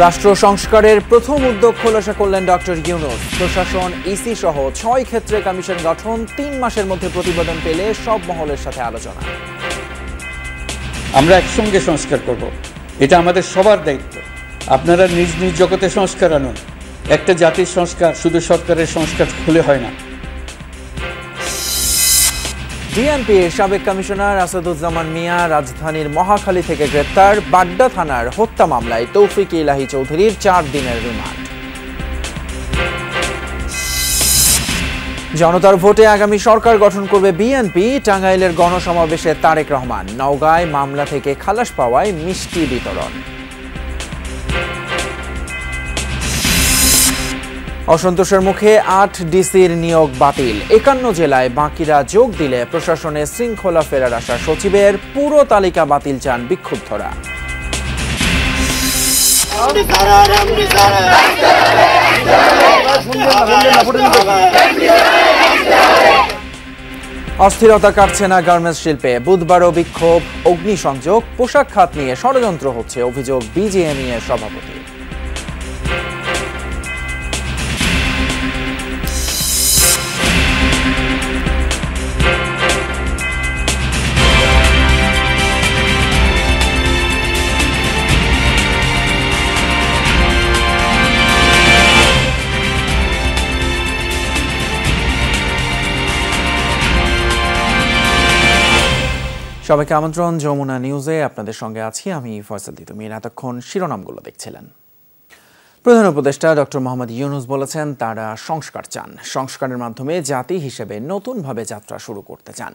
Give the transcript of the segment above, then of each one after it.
রাষ্ট্র সংস্কারের প্রথম উদ্যোগ খোলাসা করলেন ডক্টর ইউনূস। প্রশাসন, ইসি সহ ৬ ক্ষেত্রে কমিশন গঠন, ৩ মাসের মধ্যে প্রতিবেদন পেলে সব মহলের সাথে আলোচনা। আমরা একসঙ্গে সংস্কার করব, এটা আমাদের সবার দায়িত্ব। আপনারা নিজ নিজ জগতে সংস্কার আনুন। একটা জাতির সংস্কার শুধু সরকারের সংস্কার হলে হয় না। ডিএনপির সাবেক কমিশনার আসাদুজ্জামান মিয়া রাজধানীর মহাখালী থেকে গ্রেপ্তার। বাড্ডা থানার হত্যা মামলায় তৌফিক ইলাহি চৌধুরীর 4 দিনের রিমান্ড। জনতার ভোটে আগামী সরকার গঠন করবে বিএনপি। টাঙ্গাইলের গণসমাবেশে তারেক রহমান। নওগাঁয় মামলা থেকে খালাস পাওয়ায় মিষ্টি বিতরণ। অসন্তোষের মুখে 8 ডিসির নিয়োগ বাতিল। 51 জেলায় বাকিরা যোগ দিলে প্রশাসনে শৃঙ্খলা ফেরার আশা সচিবের। পুরো তালিকা বাতিল চান বিক্ষুব্ধরা। অস্থিরতা কাটছে না গার্মেন্টস শিল্পে। বুধবারও বিক্ষোভ, অগ্নিসংযোগ। পোশাক খাত নিয়ে ষড়যন্ত্র হচ্ছে, অভিযোগ বিজিএমইএ সভাপতি। সবাইকে আমন্ত্রণ যমুনা নিউজে। আপনাদের সঙ্গে আছি আমি ফয়সাল তিতুমির। এতক্ষণ শিরোনামগুলো দেখছিলেন। প্রধান উপদেষ্টা ডক্টর মোহাম্মদ ইউনূস বলেছেন তারা সংস্কার চান। সংস্কারের মাধ্যমে জাতি হিসেবে নতুনভাবে যাত্রা শুরু করতে চান।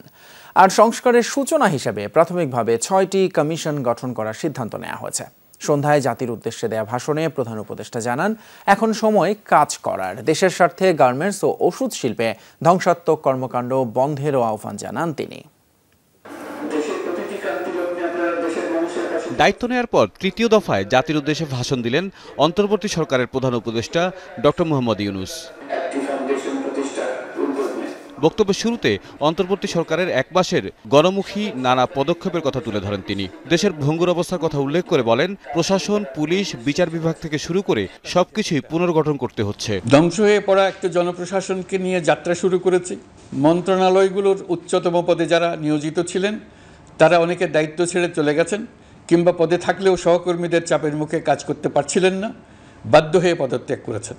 আর সংস্কারের সূচনা হিসেবে প্রাথমিকভাবে 6টি কমিশন গঠন করার সিদ্ধান্ত নেওয়া হয়েছে। সন্ধ্যায় জাতির উদ্দেশ্যে দেয়া ভাষণে প্রধান উপদেষ্টা জানান, এখন সময় কাজ করার। দেশের স্বার্থে গার্মেন্টস ও ওষুধ শিল্পে ধ্বংসাত্মক কর্মকাণ্ড বন্ধেরও আহ্বান জানান তিনি। দায়িত্ব নেওয়ার পর তৃতীয় দফায় জাতির উদ্দেশ্যে ভাষণ দিলেন অন্তর্বর্তী সরকারের প্রধান উপদেষ্টা ডক্টর মোহাম্মদ ইউনূস। বক্তব্যের শুরুতে অন্তর্বর্তী সরকারের 1 মাসের গণমুখী নানা পদক্ষেপের কথা তুলে ধরেন তিনি। দেশের ভঙ্গুর অবস্থার কথা উল্লেখ করে বলেন, প্রশাসন, পুলিশ, বিচার বিভাগ থেকে শুরু করে সবকিছুই পুনর্গঠন করতে হচ্ছে। ধ্বংস হয়ে পড়া একটা জনপ্রশাসনকে নিয়ে যাত্রা শুরু করেছি। মন্ত্রণালয়গুলোর উচ্চতম পদে যারা নিয়োজিত ছিলেন তারা অনেকে দায়িত্ব ছেড়ে চলে গেছেন, কিংবা পদে থাকলেও সহকর্মীদের চাপের মুখে কাজ করতে পারছিলেন না, বাধ্য হয়ে পদত্যাগ করেছেন।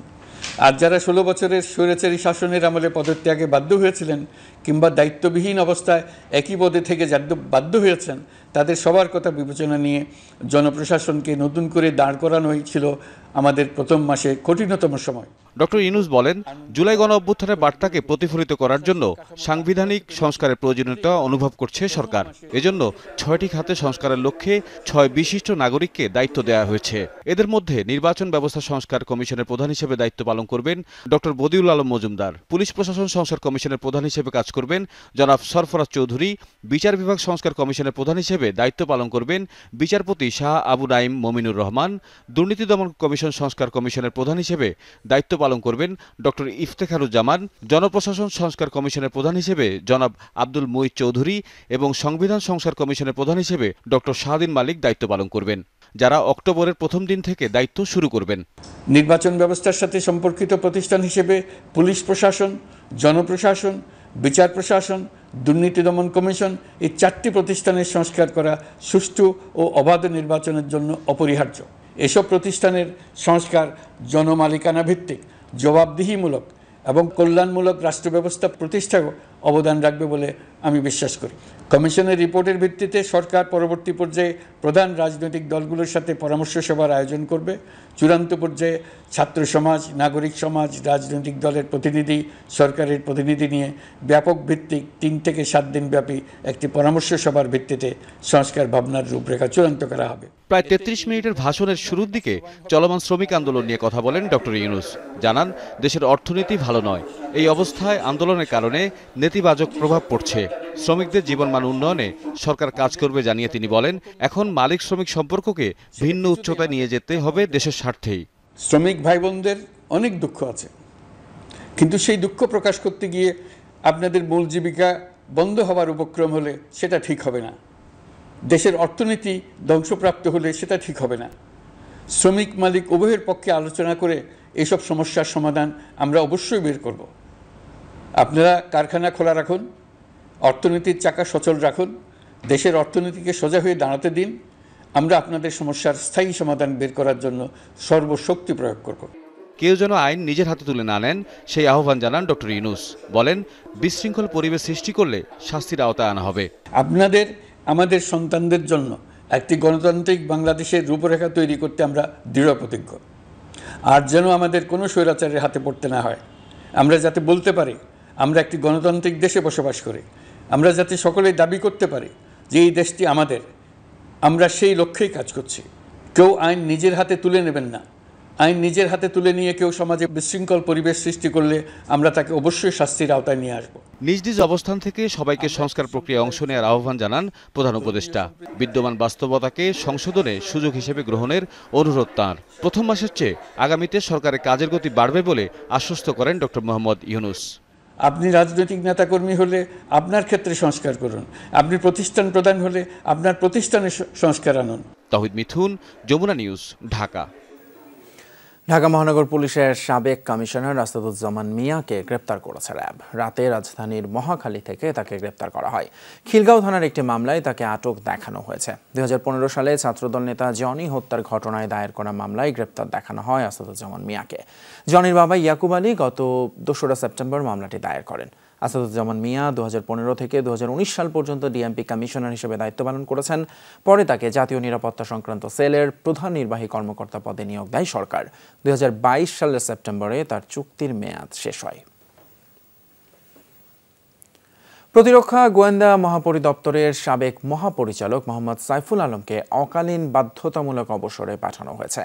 আর যারা 16 বছরের স্বৈরাচারী শাসনের আমলে পদত্যাগে বাধ্য হয়েছিলেন কিংবা দায়িত্ববিহীন অবস্থায় একই পদে থেকে বাধ্য হয়েছেন, তাদের সবার কথা বিবেচনা নিয়ে জনপ্রশাসনকে নতুন করে দাঁড় করানো হয়েছিল আমাদের প্রথম মাসে কঠিনতম সময়। ডক্টর ইউনূস বলেন, জুলাই গণ অভ্যুত্থানের বার্তাকে প্রতিফলিত করার জন্য সাংবিধানিক সংস্কারের প্রয়োজনীয়তা অনুভব করছে সরকার। এজন্য 6টি খাতে সংস্কারের লক্ষ্যে 6 বিশিষ্ট নাগরিককে দায়িত্ব দেওয়া হয়েছে। এদের মধ্যে নির্বাচন ব্যবস্থা সংস্কার কমিশনের প্রধান হিসেবে দায়িত্ব পালন করবেন ডক্টর বদিউল আলম মজুমদার। পুলিশ প্রশাসন সংস্কার কমিশনের প্রধান হিসেবে কাজ করবেন জনাব সরফরাজ চৌধুরী। বিচার বিভাগ সংস্কার কমিশনের প্রধান হিসেবে দায়িত্ব পালন করবেন বিচারপতি শাহ আবু নাইম মমিনুর রহমান। দুর্নীতি দমন কমিশন সংস্কার কমিশনের প্রধান হিসেবে দায়িত্ব পালন করবেন ডক্টর ইফতেখারুজ্জামান। জনপ্রশাসন সংস্কার কমিশনের প্রধান হিসেবে জনাব আব্দুল মুঈদ চৌধুরী এবং সংবিধান সংস্কার কমিশনের প্রধান হিসেবে ডক্টর শাহদিন মালিক দায়িত্ব পালন করবেন, যারা অক্টোবরের প্রথম দিন থেকে দায়িত্ব শুরু করবেন। নির্বাচন ব্যবস্থার সাথে সম্পর্কিত প্রতিষ্ঠান হিসেবে পুলিশ প্রশাসন, জনপ্রশাসন, বিচার প্রশাসন, দুর্নীতি দমন কমিশন, এই 4টি প্রতিষ্ঠানের সংস্কার করা সুষ্ঠু ও অবাধ নির্বাচনের জন্য অপরিহার্য। এসব প্রতিষ্ঠানের সংস্কার জনমালিকানা ভিত্তিক, জবাবদিহিমূলক এবং কল্যাণমূলক রাষ্ট্র ব্যবস্থা প্রতিষ্ঠাও অবদান রাখবে বলে আমি বিশ্বাস করি। কমিশনের রিপোর্টের ভিত্তিতে সরকার পরবর্তী পর্যায়ে প্রধান রাজনৈতিক দলগুলোর সাথে পরামর্শ সভার আয়োজন করবে। চূড়ান্ত পর্যায়ে ছাত্র সমাজ, নাগরিক সমাজ, রাজনৈতিক দলের প্রতিনিধি, সরকারের প্রতিনিধি নিয়ে ব্যাপক ভিত্তিক 3 থেকে 7 দিন ব্যাপী একটি পরামর্শ সভার ভিত্তিতে সংস্কার ভাবনার রূপরেখা চূড়ান্ত করা হবে। প্রায় 33 মিনিটের ভাষণের শুরুর দিকে চলমান শ্রমিক আন্দোলন নিয়ে কথা বলেন ডক্টর ইউনূস। জানান, দেশের অর্থনীতি ভালো নয়। এই অবস্থায় আন্দোলনের কারণে নেতিবাচক প্রভাব পড়ছে। শ্রমিকদের জীবনমান উন্নয়নে সরকার কাজ করবে জানিয়ে তিনি বলেন, এখন মালিক শ্রমিক সম্পর্ককে ভিন্ন উচ্চতায় নিয়ে যেতে হবে দেশের স্বার্থেই। শ্রমিক ভাই বোনদের অনেক দুঃখ আছে, কিন্তু সেই দুঃখ প্রকাশ করতে গিয়ে আপনাদের মূল জীবিকা বন্ধ হওয়ার উপক্রম হলে সেটা ঠিক হবে না। দেশের অর্থনীতি ধ্বংসপ্রাপ্ত হলে সেটা ঠিক হবে না। শ্রমিক মালিক উভয়ের পক্ষে আলোচনা করে এইসব সমস্যার সমাধান আমরা অবশ্যই বের করব। আপনারা কারখানা খোলা রাখুন, অর্থনীতির চাকা সচল রাখুন, দেশের অর্থনীতিকে সোজা হয়ে দাঁড়াতে দিন। আমরা আপনাদের সমস্যার স্থায়ী সমাধান বের করার জন্য সর্বশক্তি প্রয়োগ করব। কেউ যেন আইন নিজের হাতে তুলে না নেন সেই আহ্বান জানান ডক্টর ইউনূস। বলেন, বিশৃঙ্খল পরিবেশ সৃষ্টি করলে শাস্তির আওতায় আনা হবে। আপনাদের আমাদের সন্তানদের জন্য একটি গণতান্ত্রিক বাংলাদেশের রূপরেখা তৈরি করতে আমরা দৃঢ় প্রতিজ্ঞ। আর যেন আমাদের কোনো স্বৈরাচারের হাতে পড়তে না হয়। আমরা যাতে বলতে পারি আমরা একটি গণতান্ত্রিক দেশে বসবাস করি, আমরা যাতে সকলেই দাবি করতে পারি যে এই দেশটি আমাদের, আমরা সেই লক্ষ্যেই কাজ করছি। কেউ আইন নিজের হাতে তুলে নেবেন না। আইন নিজের হাতে তুলে নিয়ে কেউ সমাজে বিশৃঙ্খল পরিবেশ সৃষ্টি করলে আমরা তাকে অবশ্যই শাস্তির আওতায় নিয়ে আসব। নিজ নিজ অবস্থান থেকে সবাইকে সংস্কার প্রক্রিয়ায় অংশ নেওয়ার আহ্বান জানান প্রধান উপদেষ্টা। বিদ্যমান বাস্তবতাকে সংশোধনে সুযোগ হিসেবে গ্রহণের অনুরোধ তাঁর। প্রথম মাসের চেয়ে আগামীতে সরকারের কাজের গতি বাড়বে বলে আশ্বস্ত করেন ডক্টর মোহাম্মদ ইউনূস। আপনি রাজনৈতিক নেতাকর্মী হলে আপনার ক্ষেত্রে সংস্কার করুন, আপনি প্রতিষ্ঠান প্রধান হলে আপনার প্রতিষ্ঠানে সংস্কার আনুন। তাহিদ মিথুন, যমুনা নিউজ, ঢাকা। ঢাকা মহানগর পুলিশের সাবেক কমিশনার আসাদুজ্জামান মিয়াকে গ্রেপ্তার করেছে র্যাব। রাতে রাজধানীর মহাখালী থেকে তাকে গ্রেপ্তার করা হয়। খিলগাঁও থানার একটি মামলায় তাকে আটক দেখানো হয়েছে। 2015 সালে ছাত্রদল নেতা জনি হত্যার ঘটনায় দায়ের করা মামলায় গ্রেপ্তার দেখানো হয় আসাদুজ্জামান মিয়াকে। জনির বাবা ইয়াকুব আলী গত 2 সেপ্টেম্বর মামলাটি দায়ের করেন। আসাদুজ্জামান মিয়া 2015 থেকে 2019 সাল পর্যন্ত ডিএমপি কমিশনার হিসেবে দায়িত্ব পালন করেছেন। পরে তাকে জাতীয় নিরাপত্তা সংক্রান্ত সেলের প্রধান নির্বাহী কর্মকর্তা পদে নিয়োগ দেয় সরকার। 2022 সালের সেপ্টেম্বরে তার চুক্তির মেয়াদ শেষ হয়। প্রতিরক্ষা গোয়েন্দা মহাপরিদপ্তরের সাবেক মহাপরিচালক মোহাম্মদ সাইফুল আলমকে অকালীন বাধ্যতামূলক অবসরে পাঠানো হয়েছে।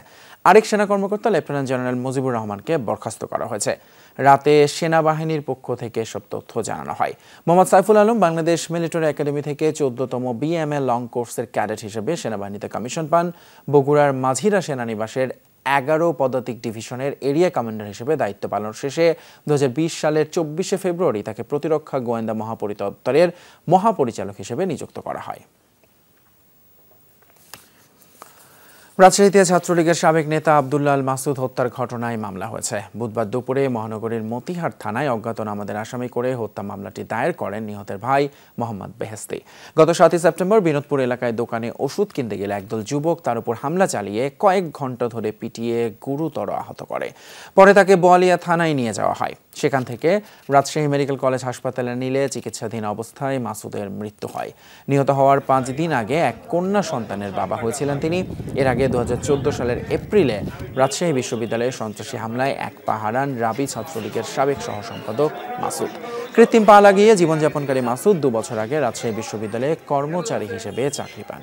আরেক সেনা কর্মকর্তা লেফটেন্যান্ট জেনারেল মুজিবুর রহমানকে বরখাস্ত করা হয়েছে। রাতে সেনাবাহিনীর পক্ষ থেকে সব তথ্য জানানো হয়। মোহাম্মদ সাইফুল আলম বাংলাদেশ মিলিটারি একাডেমি থেকে 14তম BMA লং কোর্সের ক্যাডেট হিসেবে সেনাবাহিনীতে কমিশন পান। বগুড়ার মাঝিরা সেনানিবাসের 11 পদাতিক ডিভিশনের এরিয়া কমান্ডার হিসেবে দায়িত্ব পালন শেষে 2020 সালের 24শে ফেব্রুয়ারি তাকে প্রতিরক্ষা গোয়েন্দা মহাপরিদপ্তরের মহাপরিচালক হিসেবে নিযুক্ত করা হয়। রাজশাহীতে ছাত্রলীগের সাবেক নেতা আব্দুল্লাহ আল মাসুদ হত্যার ঘটনায় মামলা হয়েছে। বুধবার দুপুরে মহানগরীর মতিহার থানায় অজ্ঞাতনামাদের আসামি করে হত্যা মামলাটি দায়ের করেন নিহতের ভাই মোহাম্মদ বেহেস্তি। গত 7 সেপ্টেম্বর বিনোদপুর এলাকায় দোকানে ওষুধ কিনতে গেলে একদল যুবক তার উপর হামলা চালিয়ে কয়েক ঘন্টা ধরে পিটিয়ে গুরুতর আহত করে। পরে তাকে বোয়ালিয়া থানায় নিয়ে যাওয়া হয়। সেখান থেকে রাজশাহী মেডিকেল কলেজ হাসপাতালে নিলে চিকিৎসাধীন অবস্থায় মাসুদের মৃত্যু হয়। নিহত হওয়ার 5 দিন আগে এক কন্যা সন্তানের বাবা হয়েছিলেন তিনি। এর আগে 2014 সালের এপ্রিলে রাজশাহী বিশ্ববিদ্যালয়ে সন্ত্রাসী হামলায় এক পা হারান রাবি ছাত্রলীগের সাবেক সহসম্পাদক মাসুদ। কৃত্রিম পা লাগিয়ে জীবনযাপনকারী মাসুদ 2 বছর আগে রাজশাহী বিশ্ববিদ্যালয়ে কর্মচারী হিসেবে চাকরি পান।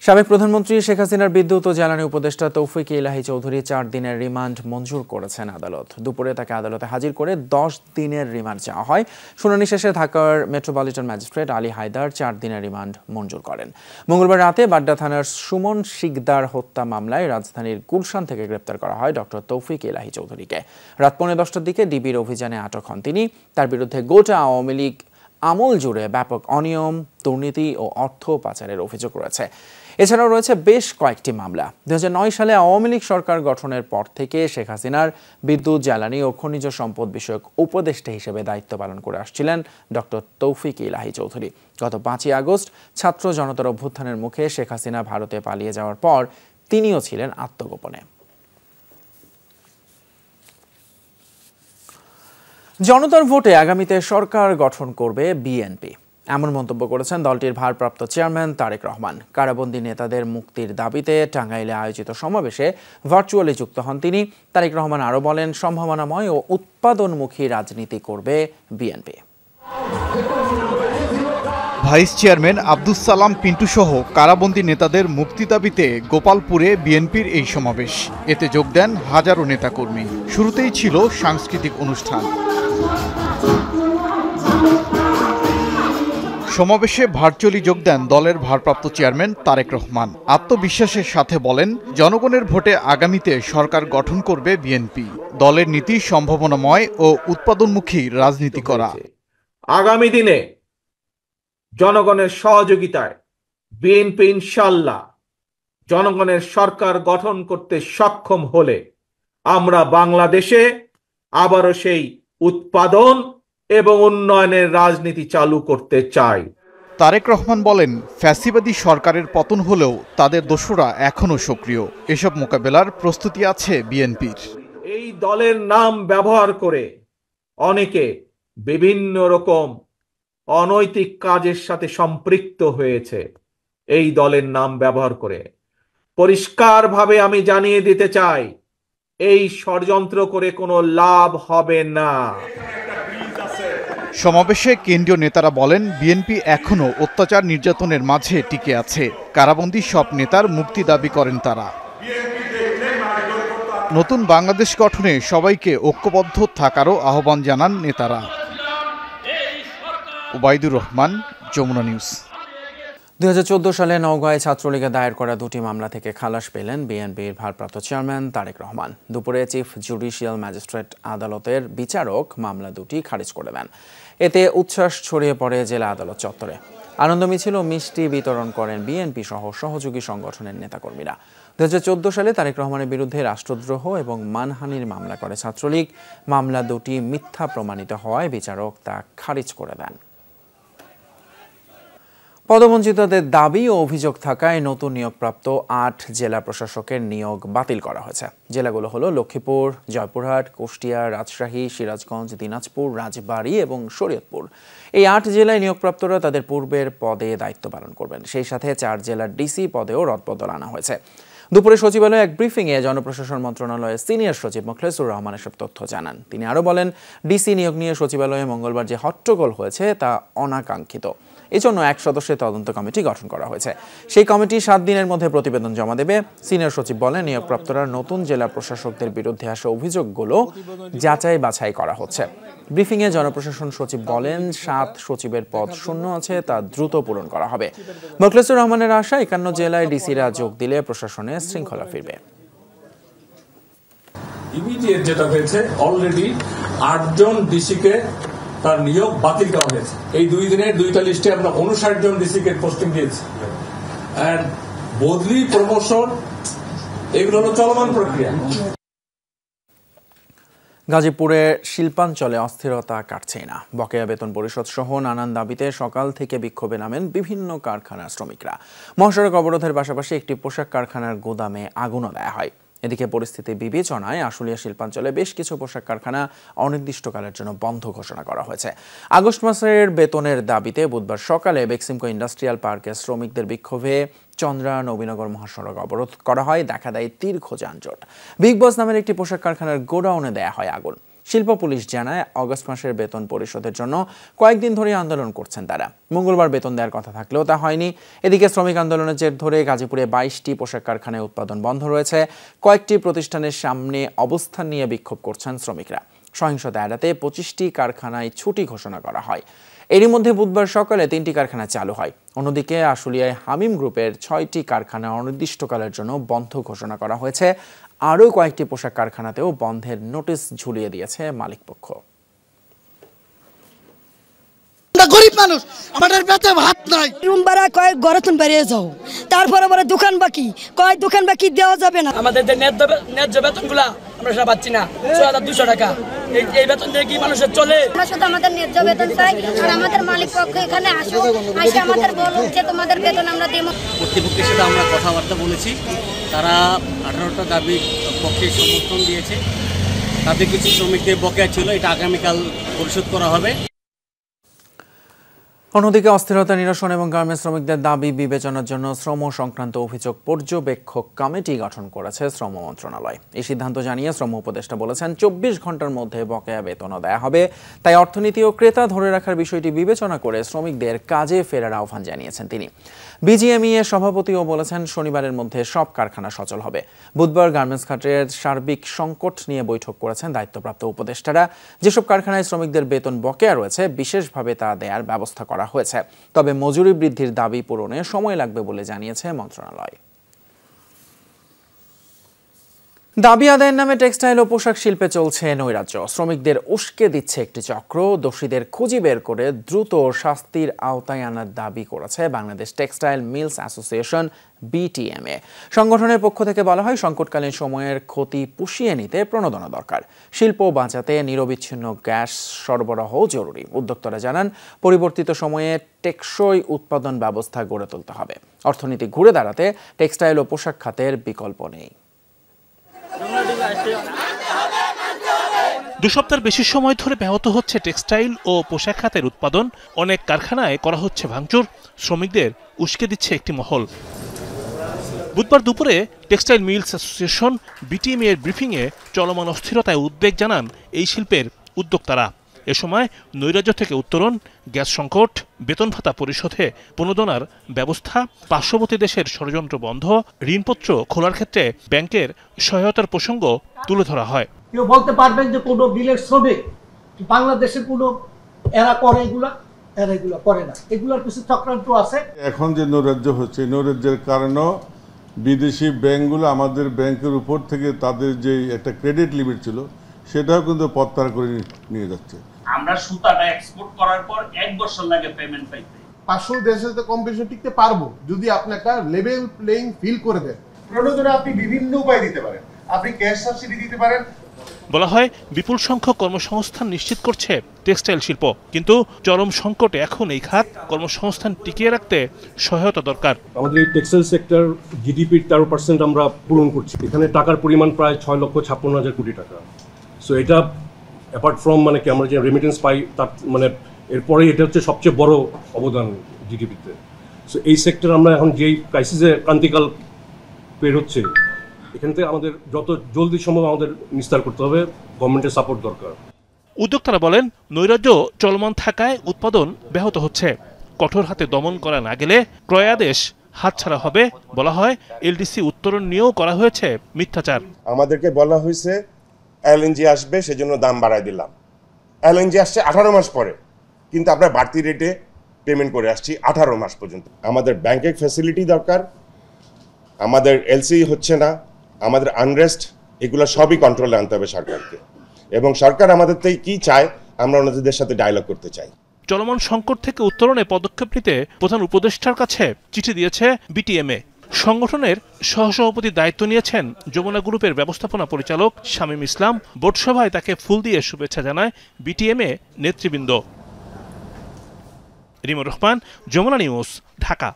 সাবেক প্রধানমন্ত্রী শেখ হাসিনার বিদ্যুৎ ও জ্বালানি উপদেষ্টা তৌফিক ইলাহি চৌধুরী 4 দিনের রিমান্ড মঞ্জুর করেছেন আদালত। দুপুরে তাকে আদালতে হাজির করে 10 দিনের রিমান্ড চাওয়া হয়। শুনানি শেষে ঢাকার মেট্রোপলিটন ম্যাজিস্ট্রেট আলী হায়দার 4 দিনের রিমান্ড মঞ্জুর করেন। মঙ্গলবার রাতে বাড্ডা থানার সুমন শিকদার হত্যা মামলায় রাজধানীর গুলশান থেকে গ্রেপ্তার করা হয় ডক্টর তৌফিক ইলাহি চৌধুরীকে। রাত 10:45টার দিকে ডিবির অভিযানে আটক হন তিনি। তার বিরুদ্ধে গোটা আওয়ামী লীগ আমল জুড়ে ব্যাপক অনিয়ম, দুর্নীতি ও অর্থ পাচারের অভিযোগ রয়েছে। এছাড়াও রয়েছে বেশ কয়েকটি মামলা। 2009 সালে আওয়ামী লীগ সরকার গঠনের পর থেকে শেখ হাসিনার বিদ্যুৎ, জ্বালানি ও খনিজ সম্পদ বিষয়ক উপদেষ্টা হিসেবে দায়িত্ব পালন করে আসছিলেন ডক্টর তৌফিক ইলাহি চৌধুরী। গত 5 আগস্ট ছাত্র জনতার অভ্যুত্থানের মুখে শেখ হাসিনা ভারতে পালিয়ে যাওয়ার পর তিনিও ছিলেন আত্মগোপনে। জনতার ভোটে আগামীতে সরকার গঠন করবে বিএনপি, এমন মন্তব্য করেছেন দলটির ভারপ্রাপ্ত চেয়ারম্যান তারেক রহমান। কারাবন্দী নেতাদের মুক্তির দাবিতে টাঙ্গাইলে আয়োজিত সমাবেশে ভার্চুয়ালি যুক্ত হন তিনি। তারেক রহমান আরও বলেন, সম্ভাবনাময় ও উৎপাদনমুখী রাজনীতি করবে BNP. Vice chairman Abdus Salam Pintu সহ কারাবন্দী নেতাদের মুক্তি দাবিতে গোপালপুরে বিএনপির এই সমাবেশ। এতে যোগ দেন হাজারো নেতাকর্মী। শুরুতেই ছিল সাংস্কৃতিক অনুষ্ঠান। সমাবেশে ভার্চুয়ালি যোগ দেন দলের ভারপ্রাপ্ত চেয়ারম্যান তারেক রহমান। আত্মবিশ্বাসের সাথে বলেন, জনগণের ভোটে আগামীতে সরকার গঠন করবে বিএনপি। দলের নীতি সম্ভাবনাময় ও উৎপাদনমুখী রাজনীতি করা। আগামী দিনে জনগণের সহযোগিতায় বিএনপি ইনশাআল্লাহ জনগণের সরকার গঠন করতে সক্ষম হলে আমরা বাংলাদেশে আবারও সেই উৎপাদন এবং উন্নয়নের রাজনীতি চালু করতে চাই। তারেক রহমান বলেন, ফ্যাসিবাদী সরকারের পতন হলেও তাদের দোসররা এখনও সক্রিয়। এসব মোকাবেলার প্রস্তুতি আছে বিএনপির। এই দলের নাম ব্যবহার করে অনেকে বিভিন্ন রকম অনৈতিক কাজের সাথে সম্পৃক্ত হয়েছে। এই দলের নাম ব্যবহার করে পরিষ্কারভাবে আমি জানিয়ে দিতে চাই, এই ষড়যন্ত্র করে কোনো লাভ হবে না। সমাবেশে কেন্দ্রীয় নেতারা বলেন, বিএনপি এখনও অত্যাচার নির্যাতনের মাঝে টিকে আছে। কারাবন্দী সব নেতার মুক্তি দাবি করেন তারা। নতুন বাংলাদেশ গঠনে সবাইকে ঐক্যবদ্ধ থাকারও আহ্বান জানান নেতারা। ওবায়দুর রহমান, যমুনা নিউজ। 2014 সালে নওগাঁয় ছাত্রলীগে দায়ের করা দুটি মামলা থেকে খালাস পেলেন বিএনপির ভারপ্রাপ্ত চেয়ারম্যান তারেক রহমান। দুপুরে চিফ জুডিশিয়াল ম্যাজিস্ট্রেট আদালতের বিচারক মামলা দুটি খারিজ করে দেন। এতে উচ্ছ্বাস ছড়িয়ে পড়ে জেলা আদালত চত্বরে। আনন্দ মিছিল ও মিষ্টি বিতরণ করেন বিএনপি সহ সহযোগী সংগঠনের নেতাকর্মীরা। 2014 সালে তারেক রহমানের বিরুদ্ধে রাষ্ট্রদ্রোহ এবং মানহানির মামলা করে ছাত্রলীগ। মামলা দুটি মিথ্যা প্রমাণিত হওয়ায় বিচারক তা খারিজ করে দেন। পদবঞ্চিতদের দাবি ও অভিযোগ থাকায় নতুন নিয়োগপ্রাপ্ত 8 জেলা প্রশাসকের নিয়োগ বাতিল করা হয়েছে। জেলাগুলো হলো লক্ষ্মীপুর, জয়পুরহাট, কুষ্টিয়া, রাজশাহী, সিরাজগঞ্জ, দিনাজপুর, রাজবাড়ী এবং শরীয়তপুর। এই 8 জেলায় নিয়োগপ্রাপ্তরা তাদের পূর্বের পদে দায়িত্ব পালন করবেন। সেই সাথে 4 জেলার ডিসি পদেও রদবদল আনা হয়েছে। দুপুরে সচিবালয়ে এক ব্রিফিংয়ে জনপ্রশাসন মন্ত্রণালয়ের সিনিয়র সচিব মোখলেসুর রহমান এসব তথ্য জানান। তিনি আরও বলেন, ডিসি নিয়োগ নিয়ে সচিবালয়ে মঙ্গলবার যে হট্টগোল হয়েছে তা অনাকাঙ্ক্ষিত। এজন্য 1 সদস্যের তদন্ত কমিটি গঠন করা হয়েছে। সেই কমিটি 7 দিনের মধ্যে প্রতিবেদন জমা দেবে। সিনিয়র সচিব বলেন, নিয়োগপ্রাপ্তরা নতুন জেলা প্রশাসকদের বিরুদ্ধে আসা অভিযোগগুলো যাচাই বাছাই করা হচ্ছে। ব্রিফিংয়ে জনপ্রশাসন সচিব বলেন, 7 সচিবের পদ শূন্য আছে, তা দ্রুত পূরণ করা হবে। মোখলেসুর রহমানের আশা, 51 জেলায় ডিসিরা যোগ দিলে প্রশাসনে শৃঙ্খলা ফিরবে। ইমিডিয়েট যেটা হয়েছে, অলরেডি 8 জন ডিসিকে তার নিয়োগ বাতিল করা হয়েছে। এই 2 দিনের 2টা লিস্টে আমরা 59 জন ডিসিকে পোস্টিং দিয়েছি। এন্ড বদলি, প্রমোশন এগুলো হলো চলমান প্রক্রিয়া। গাজীপুরে শিল্পাঞ্চলে অস্থিরতা কাটছেই না। বকেয়া বেতন পরিশোধ সহ নানান দাবিতে সকাল থেকে বিক্ষোভে নামেন বিভিন্ন কারখানার শ্রমিকরা। মহাসড়ক অবরোধের পাশাপাশি একটি পোশাক কারখানার গোদামে আগুনও দেয়া হয়। এদিকে পরিস্থিতি বিবেচনায় আশুলিয়া শিল্পাঞ্চলে বেশ কিছু পোশাক কারখানা অনির্দিষ্টকালের জন্য বন্ধ ঘোষণা করা হয়েছে। আগস্ট মাসের বেতনের দাবিতে বুধবার সকালে বেক্সিমকো ইন্ডাস্ট্রিয়াল পার্কের শ্রমিকদের বিক্ষোভে চন্দ্রা নবীনগর মহাসড়ক অবরোধ করা হয়। দেখা দেয় দীর্ঘ যানজট। বিগ বস নামের একটি পোশাক কারখানার গোডাউনে দেয়া হয় আগুন। শিল্প পুলিশ জানায়, আগস্ট মাসের বেতন পরিশোধের জন্য কয়েকদিন ধরে আন্দোলন করছেন তারা। মঙ্গলবার বেতন দেওয়ার কথা থাকলেও তা হয়নি। এদিকে শ্রমিক আন্দোলনের জের ধরে গাজীপুরে 22টি পোশাক কারখানায় উৎপাদন বন্ধ রয়েছে। কয়েকটি প্রতিষ্ঠানের সামনে অবস্থান নিয়ে বিক্ষোভ করছেন শ্রমিকরা। সহিংসতা এড়াতে 25টি কারখানায় ছুটি ঘোষণা করা হয়। এরই মধ্যে বুধবার সকালে 3টি কারখানা চালু হয়। অন্যদিকে আশুলিয়ায় হামিম গ্রুপের 6টি কারখানা অনির্দিষ্টকালের জন্য বন্ধ ঘোষণা করা হয়েছে। আরও কয়েকটি পোশাক কারখানাতেও বন্ধের নোটিশ ঝুলিয়ে দিয়েছে মালিকপক্ষ। গরিব মানুষ, আমাদের পেটে ভাত নাই। রুম ভাড়া কয় ঘরে তুমি বেরিয়ে যাও, তারপরে বলে দোকান বাকি, কয় দোকান বাকি দেওয়া যাবে না। আমাদের যে ন্যায্য বেতনগুলা আমরা সেটা পাচ্ছি না। 6200 টাকা এই বেতন দিয়ে কি মানুষের চলে? আমরা শুধু আমাদের ন্যায্য বেতন চাই। আর আমাদের মালিক পক্ষ এখানে আসো, এসে আমাদের বলুন যে তোমাদের বেতন আমরা দেব। কর্তৃপক্ষের সাথে আমরা কথাবার্তা বলেছি, তারা 18টা দাবির পক্ষে সমর্থন দিয়েছে। তাদের কিছু শ্রমিকদের বকেয়া ছিল, এটা আগামীকাল পরিশোধ করা হবে। অন্যদিকে অস্থিরতা নিরসন এবং গার্মেন্টস শ্রমিকদের দাবি বিবেচনার জন্য শ্রম সংক্রান্ত অভিযোগ পর্যবেক্ষক কমিটি গঠন করেছে শ্রম মন্ত্রণালয়। এই সিদ্ধান্ত জানিয়ে শ্রম উপদেষ্টা বলেছেন, 24 ঘন্টার মধ্যে বকেয়া বেতনও দেয়া হবে। তাই অর্থনীতি ও ক্রেতা ধরে রাখার বিষয়টি বিবেচনা করে শ্রমিকদের কাজে ফেরার আহ্বান জানিয়েছেন তিনি। বিজিএমইএ সভাপতিও বলেছেন, শনিবারের মধ্যে সব কারখানা সচল হবে। বুধবার গার্মেন্টস খাতের সার্বিক সংকট নিয়ে বৈঠক করেছেন দায়িত্বপ্রাপ্ত উপদেষ্টারা। যেসব কারখানায় শ্রমিকদের বেতন বকেয়া রয়েছে, বিশেষভাবে তা দেওয়ার ব্যবস্থা করা হয়েছে। তবে মজুরি বৃদ্ধির দাবি পূরণে সময় লাগবে বলে জানিয়েছে মন্ত্রণালয়। দাবি আদায়ের নামে টেক্সটাইল ও পোশাক শিল্পে চলছে নৈরাজ্য। শ্রমিকদের উস্কে দিচ্ছে একটি চক্র। দোষীদের খুঁজে বের করে দ্রুত শাস্তির আওতায় আনার দাবি করেছে Bangladesh textile mills association BTMA। সংগঠনের পক্ষ থেকে বলা হয়, সংকটকালীন সময়ের ক্ষতি পুষিয়ে নিতে প্রণোদনা দরকার। শিল্প বাঁচাতে নিরবিচ্ছিন্ন গ্যাস সরবরাহ জরুরি। উদ্যোক্তারা জানান, পরিবর্তিত সময়ে টেকসই উৎপাদন ব্যবস্থা গড়ে তুলতে হবে। অর্থনীতি ঘুরে দাঁড়াতে টেক্সটাইল ও পোশাক খাতের বিকল্প নেই। 2 সপ্তাহের বেশি সময় ধরে ব্যাহত হচ্ছে টেক্সটাইল ও পোশাক খাতের উৎপাদন। অনেক কারখানায় করা হচ্ছে ভাঙচুর। শ্রমিকদের উস্কে দিচ্ছে একটি মহল। বুধবার দুপুরে টেক্সটাইল মিলস অ্যাসোসিয়েশন BTMA এর ব্রিফিংয়ে চলমান অস্থিরতায় উদ্বেগ জানান এই শিল্পের উদ্যোক্তারা। এ সময় নৈরাজ্য থেকে উত্তরণ, গ্যাস সংকট, বেতন ভাতা পরিশোধে প্রণোদনার ব্যবস্থা, পার্শ্ববর্তী দেশের ষড়যন্ত্র বন্ধ, ঋণপত্র খোলার ক্ষেত্রে ব্যাংকের সহায়তার প্রসঙ্গ তুলে ধরা হয়। কেউ বলতে পারবেন যে কোনো বিলের শ্রমিক বাংলাদেশের কোনো এরা করে এগুলা করে না, এগুলোর কিছু চক্রান্ত আছে। এখন যে নৈরাজ্য হচ্ছে, নৈরাজ্যের কারণে বিদেশি ব্যাংকগুলো আমাদের ব্যাংকের উপর থেকে তাদের যে একটা ক্রেডিট লিমিট ছিল সেটাও কিন্তু প্রত্যাহার করে নিয়ে যাচ্ছে। আমরা সুতাটা এক্সপোর্ট করার পর 1 বছর লাগে পেমেন্ট পাইতে। 500 দেশের সাথে কম্পিটিশন টিকতে পারবো যদি আপনি একটা লেভেল প্লেইং ফিল করে দেন। প্রণোদনা আপনি বিভিন্ন উপায় দিতে পারেন, আপনি ক্যাশ সাবসিডি দিতে পারেন। বলা হয়, বিপুল সংখ্যক কর্মসংস্থান নিশ্চিত করছে টেক্সটাইল শিল্প, কিন্তু চরম সংকটে এখন এই খাত কর্মসংস্থান টিকিয়ে রাখতে সহায়তা দরকার। আমাদের এই টেক্সটাইল সেক্টর GDP-র 13% আমরা পূরণ করছি। এখানে টাকার পরিমাণ প্রায় 6,56,000 কোটি টাকা। সো এটা অ্যাপার্ট ফ্রম মানে কি আমরা যে রেমিটেন্স পাই তার মানে এরপরে এটা হচ্ছে সবচেয়ে বড় অবদান GDP-তে। সো এই সেক্টর আমরা এখন যেই ক্রাইসিসে ক্রান্তিকাল পের হচ্ছে, এখান থেকে আমাদের যত জলদি সম্ভব আমাদের নিস্তার করতে হবে, গভর্নমেন্টের সাপোর্ট দরকার। উদ্যোক্তারা বলেন, নৈরাজ্য চলমান থাকায় উৎপাদন ব্যাহত হচ্ছে। কঠোর হাতে দমন করা না গেলে ক্রয়াদেশ হাতছাড়া হবে। বলা হয়, LDC উত্তরণ নিয়েও করা হয়েছে মিথ্যাচার। আমাদেরকে বলা হয়েছে LNG আসবে, সেজন্য দাম বাড়ায় দিলাম। LNG আসছে 18 মাস পরে, কিন্তু আমরা বাড়তি রেটে পেমেন্ট করে আসছি 18 মাস পর্যন্ত। আমাদের ব্যাংকিং ফ্যাসিলিটি দরকার, আমাদের LC হচ্ছে না, আমাদের আনরেস্ট, এগুলো সবই কন্ট্রোলে আনতে হবে সরকারকে। এবং সরকার আমাদের থেকে কি চায়, আমরা ওনাদের সাথে ডায়লগ করতে চাই। চলমান সংকট থেকে উত্তরণে পদক্ষেপ নিতে প্রধান উপদেষ্টার কাছে চিঠি দিয়েছে BTMA। সংগঠনের সহসভাপতির দায়িত্ব নিয়েছেন যমুনা গ্রুপের ব্যবস্থাপনা পরিচালক শামীম ইসলাম। বোর্ড সভায় তাকে ফুল দিয়ে শুভেচ্ছা জানায় BTMA নেতৃবৃন্দ। রিমুর রহমান, যমুনা নিউজ, ঢাকা।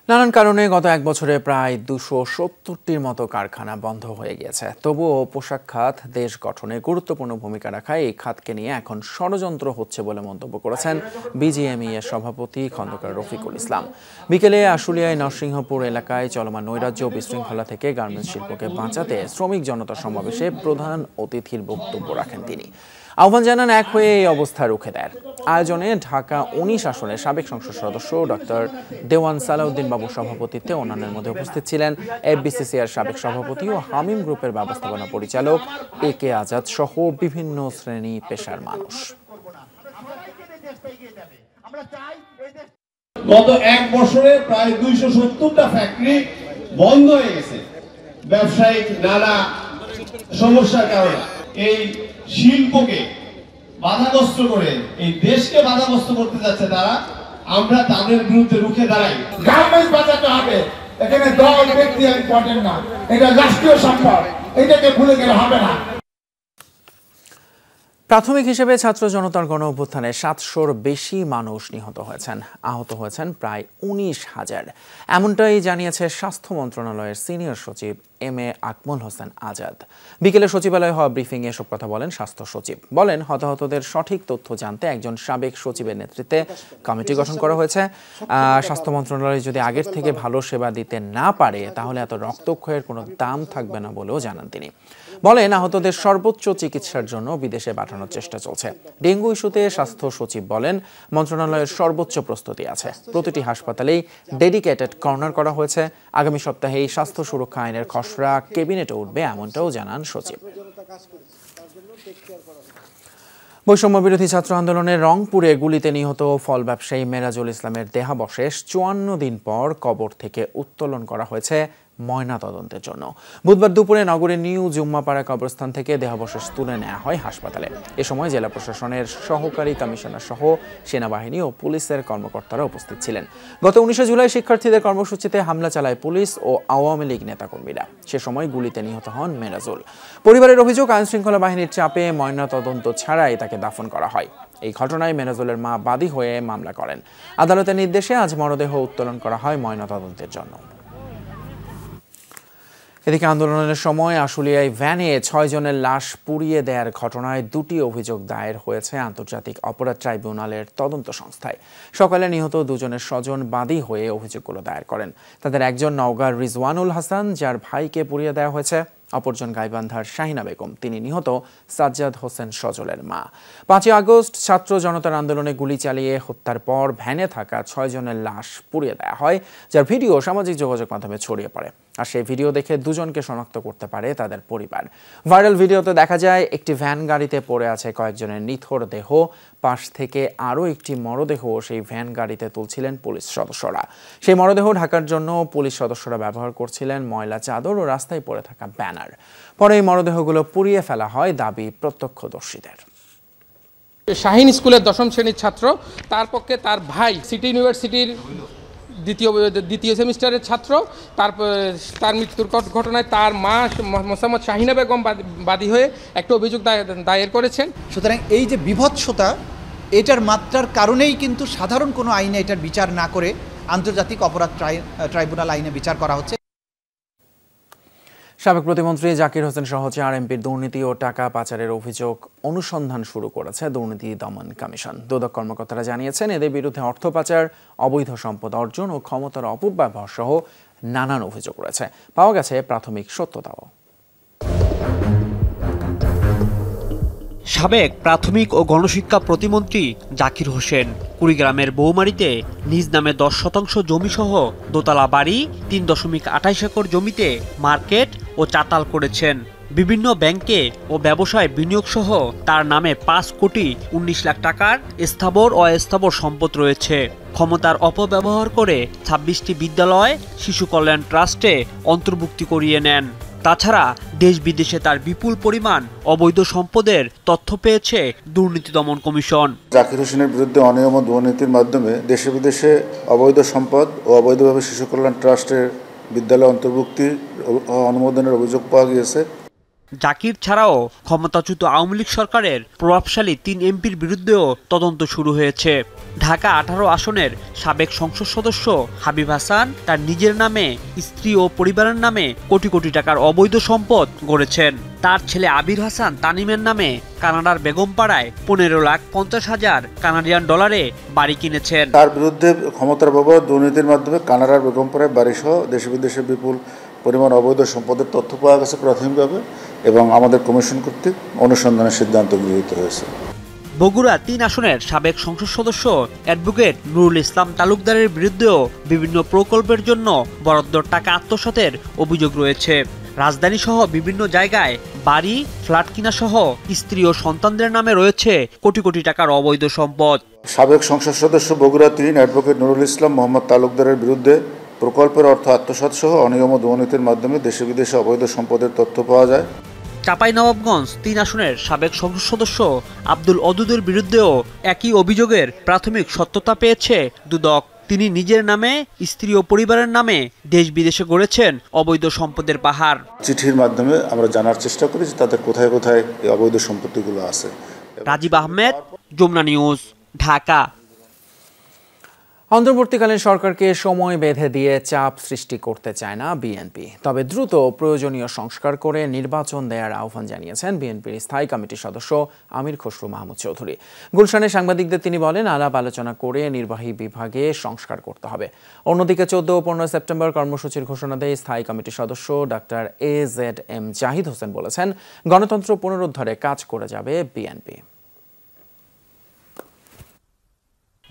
নানান কারণে গত 1 বছরে প্রায় 270টির মতো কারখানা বন্ধ হয়ে গিয়েছে। তবুও পোশাক খাত দেশ গঠনে গুরুত্বপূর্ণ ভূমিকা রাখায় এই খাতকে নিয়ে এখন ষড়যন্ত্র হচ্ছে বলে মন্তব্য করেছেন BGME এর সভাপতি খন্দকার রফিকুল ইসলাম। বিকেলে আশুলিয়ায় নরসিংহপুর এলাকায় চলমান নৈরাজ্য বিশৃঙ্খলা থেকে গার্মেন্টস শিল্পকে বাঁচাতে শ্রমিক জনতা সমাবেশে প্রধান অতিথির বক্তব্য রাখেন তিনি। আহ্বান জানান এক হয়ে এই অবস্থা রুখে দেয়। আয়োজনে ঢাকা 19 আসনের সাবেক সংসদ সদস্য ডক্টর দেওয়ান সালাউদ্দিন বাবুর সভাপতিত্বে অন্যান্যের মধ্যে উপস্থিত ছিলেন FBCCR সাবেক সভাপতি ও হামিম গ্রুপের ব্যবস্থাপনা পরিচালক AK আজাদ সহ বিভিন্ন শ্রেণী পেশার মানুষ। গত 1 বছরে প্রায় 270টা ফ্যাক্টরি বন্ধ হয়ে গেছে ব্যবসায়িক নানা সমস্যার কারণে। এই শিল্পকে বাধাগ্রস্ত করে এই দেশকে বাধাগ্রস্ত করতে যাচ্ছে তারা। আমরা তাদের বিরুদ্ধে রুখে দাঁড়াই। গার্মেন্টস বাঁচাতে হবে, এখানে দল ব্যক্তি ইম্পর্টেন্ট না, এটা রাষ্ট্রীয় সম্পদ, এটাকে ভুলে গেলে হবে না। প্রাথমিক হিসেবে ছাত্র জনতার গণ অভ্যুত্থানে 700-র বেশি মানুষ নিহত হয়েছেন, আহত হয়েছেন প্রায় 19,000। এমনটাই জানিয়েছে স্বাস্থ্য মন্ত্রণালয়ের সিনিয়র সচিব MA আকমল হোসেন আজাদ। বিকেলে সচিবালয়ে হওয়া ব্রিফিংয়ে এসব কথা বলেন স্বাস্থ্য সচিব। বলেন, হতাহতদের সঠিক তথ্য জানতে একজন সাবেক সচিবের নেতৃত্বে কমিটি গঠন করা হয়েছে। স্বাস্থ্য মন্ত্রণালয় যদি আগের থেকে ভালো সেবা দিতে না পারে তাহলে এত রক্তক্ষয়ের কোনো দাম থাকবে না বলেও জানান তিনি। বলেন, আহতদের সর্বোচ্চ চিকিৎসার জন্য বিদেশে পাঠানোর চেষ্টা চলছে। ডেঙ্গু ইস্যুতে স্বাস্থ্য সচিব বলেন, মন্ত্রণালয়ের সর্বোচ্চ প্রস্তুতি আছে। প্রতিটি হাসপাতালেই ডেডিকেটেড কর্নার করা হয়েছে। আগামী সপ্তাহে এই স্বাস্থ্য সুরক্ষা আইনের খসড়া ক্যাবিনেটে উঠবে, এমনটাও জানান সচিব। বৈষম্য বিরোধী ছাত্র আন্দোলনের রংপুরে গুলিতে নিহত ফল ব্যবসায়ী মেরাজুল ইসলামের দেহাবশেষ 54 দিন পর কবর থেকে উত্তোলন করা হয়েছে ময়নাতদন্তের জন্য। বুধবার দুপুরে নগরের নিউ জুম্মাপাড়া কবরস্থান থেকে দেহাবশেষ তুলে নেওয়া হয় হাসপাতালে। এ সময় জেলা প্রশাসনের সহকারী কমিশনার সহ সেনাবাহিনী ও পুলিশের কর্মকর্তারা উপস্থিত ছিলেন। গত 19 জুলাই শিক্ষার্থীদের কর্মসূচিতে হামলা চালায় পুলিশ ও আওয়ামী লীগ নেতাকর্মীরা। সে সময় গুলিতে নিহত হন মেরাজুল। পরিবারের অভিযোগ, আইনশৃঙ্খলা বাহিনীর চাপে ময়নাতদন্ত ছাড়াই তাকে দাফন করা হয়। এই ঘটনায় মেরাজুলের মা বাদী হয়ে মামলা করেন। আদালতের নির্দেশে আজ মরদেহ উত্তোলন করা হয় ময়নাতদন্তের জন্য। এদিকে আন্দোলনের সময় আশুলিয়ায় ভ্যানে 6 জনের লাশ পুড়িয়ে দেওয়ার ঘটনায় 2টি অভিযোগ দায়ের হয়েছে আন্তর্জাতিক অপরাধ ট্রাইব্যুনালের তদন্ত সংস্থায়। সকালে নিহত 2 জনের স্বজন বাদী হয়ে অভিযোগগুলো দায়ের করেন। তাদের একজন নওগাঁর রিজওয়ানুল হাসান, যার ভাইকে পুড়িয়ে দেওয়া হয়েছে। অপরজন গাইবান্ধার শাহিনা বেগম, তিনি নিহত সাজ্জাদ হোসেন সজলের মা। 5 আগস্ট ছাত্র জনতার আন্দোলনে গুলি চালিয়ে হত্যার পর ভ্যানে থাকা 6 জনের লাশ পুড়িয়ে দেওয়া হয়, যার ভিডিও সামাজিক যোগাযোগ মাধ্যমে ছড়িয়ে পড়ে। আর সেই ভিডিও দেখে 2 জনকে শনাক্ত করতে পারে তাদের পরিবার। ভাইরাল ভিডিওতে দেখা যায় একটি ভ্যান গাড়িতে পড়ে আছে কয়েকজনের নিথর দেহ। পাশ থেকে আরও একটি মরদেহ সেই ভ্যান গাড়িতে তুলছিলেন পুলিশ সদস্যরা। সেই মরদেহ ঢাকার জন্য পুলিশ সদস্যরা ব্যবহার করছিলেন ময়লা চাদর ও রাস্তায় পড়ে থাকা ব্যানার। পরে এই মরদেহগুলো পুড়িয়ে ফেলা হয়, দাবি প্রত্যক্ষদর্শীদের। শাহিন স্কুলের 10ম শ্রেণীর ছাত্র, তার পক্ষে তার ভাই সিটি ইউনিভার্সিটির দ্বিতীয় সেমিস্টারের ছাত্র। তার মৃত্যুর ঘটনায় তার মা মোসাম্মদ শাহিনা বেগম বাদী হয়ে একটা অভিযোগ দায়ের করেছেন। সুতরাং এই যে বিভৎসতা, এটার মাত্রার কারণেই কিন্তু সাধারণ কোনো আইনে এটার বিচার না করে আন্তর্জাতিক অপরাধ ট্রাইব্যুনাল আইনে বিচার করা হচ্ছে। সাবেক প্রতিমন্ত্রী জাকির হোসেন সহ 4 এমপির দুর্নীতি ও টাকা পাচারের অভিযোগ অনুসন্ধান শুরু করেছে দুর্নীতি দমন কমিশন। দুদক কর্মকর্তারা জানিয়েছেন, এদের বিরুদ্ধে অর্থ পাচার, অবৈধ সম্পদ অর্জন ও ক্ষমতার অপব্যবহার সহ নানান অভিযোগ রয়েছে। পাওয়া গেছে প্রাথমিক সত্যতাও। সাবেক প্রাথমিক ও গণশিক্ষা প্রতিমন্ত্রী জাকির হোসেন কুড়িগ্রামের বৌমারীতে নিজ নামে 10% জমিসহ দোতলা বাড়ি, 3.28 একর জমিতে মার্কেট ও চাতাল করেছেন। বিভিন্ন ব্যাংকে ও ব্যবসায় বিনিয়োগ সহ তার নামে 5 কোটি 19 লাখ টাকার স্থাবর ও অস্থাবর সম্পদ রয়েছে। ক্ষমতার অপব্যবহার করে 26টি বিদ্যালয় শিশু কল্যাণ ট্রাস্টে অন্তর্ভুক্তি করিয়ে নেন। তাছাড়া দেশ বিদেশে তার বিপুল পরিমাণ অবৈধ সম্পদের তথ্য পেয়েছে দুর্নীতি দমন কমিশন। জাকির হোসেনের বিরুদ্ধে অনিয়ম ও দুর্নীতির মাধ্যমে দেশে বিদেশে অবৈধ সম্পদ ও অবৈধভাবে শিশু কল্যাণ ট্রাস্টের বিদ্যালয় অন্তর্ভুক্তির অনুমোদনের অভিযোগ পাওয়া গিয়েছে। জাকির ছাড়াও ক্ষমতাচ্যুত আওয়ামী লীগ সরকারের প্রভাবশালী 3 এমপির বিরুদ্ধেও তদন্ত শুরু হয়েছে। ঢাকা 18 আসনের সাবেক সংসদ সদস্য হাবিব হাসান তার নিজের নামে, স্ত্রী ও পরিবারের নামে কোটি কোটি টাকার অবৈধ সম্পদ গড়েছেন। তার ছেলে আবির হাসান তানিমের নামে কানাডার বেগমপাড়ায় 15,50,000 কানাডিয়ান ডলারে বাড়ি কিনেছেন। তার বিরুদ্ধে ক্ষমতার অপব্যবহার, দুর্নীতির মাধ্যমে কানাডার বেগমপাড়ায় বাড়ি সহ দেশে বিদেশে বিপুল পরিমাণ অবৈধ সম্পদের তথ্য পাওয়া গেছে প্রাথমিকভাবে, এবং আমাদের কমিশন কর্তৃক অনুসন্ধানের সিদ্ধান্ত গৃহীত হয়েছে। বগুড়া 3 আসনের সাবেক সংসদ সদস্য অ্যাডভোকেট নুরুল ইসলাম তালুকদারের বিরুদ্ধেও বিভিন্ন প্রকল্পের জন্য বরাদ্দ টাকা আত্মসাতের অভিযোগ রয়েছে। রাজধানী সহ বিভিন্ন জায়গায় বাড়ি, ফ্ল্যাট কিনা সহ স্ত্রী ও সন্তানদের নামে রয়েছে কোটি কোটি টাকার অবৈধ সম্পদ। সাবেক সংসদ সদস্য বগুড়া 3 অ্যাডভোকেট নুরুল ইসলাম মোহাম্মদ তালুকদারের বিরুদ্ধে প্রকল্পের অর্থ আত্মসাৎ সহ অনিয়ম ও দুর্নীতির মাধ্যমে দেশে বিদেশে অবৈধ সম্পদের তথ্য পাওয়া যায়। চাঁপাইনবাবগঞ্জ 3 আসনের সাবেক সংসদ সদস্য আব্দুল অদুদের বিরুদ্ধেও একই অভিযোগের প্রাথমিক সত্যতা পেয়েছে দুদক। তিনি নিজের নামে, স্ত্রী ও পরিবারের নামে দেশ বিদেশে গড়েছেন অবৈধ সম্পদের পাহাড়। চিঠির মাধ্যমে আমরা জানার চেষ্টা করি যে তাদের কোথায় কোথায় এই অবৈধ সম্পত্তিগুলো আছে। রাজীব আহমেদ, যমুনা নিউজ, ঢাকা। অন্তর্বর্তীকালীন সরকারকে সময় বেঁধে দিয়ে চাপ সৃষ্টি করতে চায় না বিএনপি, তবে দ্রুত প্রয়োজনীয় সংস্কার করে নির্বাচন দেওয়ার আহ্বান জানিয়েছেন বিএনপির স্থায়ী কমিটির সদস্য আমির খসরু মাহমুদ চৌধুরী। গুলশানে সাংবাদিকদের তিনি বলেন, আলাপ আলোচনা করে নির্বাহী বিভাগে সংস্কার করতে হবে। অন্যদিকে 14 ও 15 সেপ্টেম্বর কর্মসূচির ঘোষণা দেয় স্থায়ী কমিটির সদস্য ডাক্তার AZM জাহিদ হোসেন বলেছেন, গণতন্ত্র পুনরুদ্ধারে কাজ করে যাবে বিএনপি।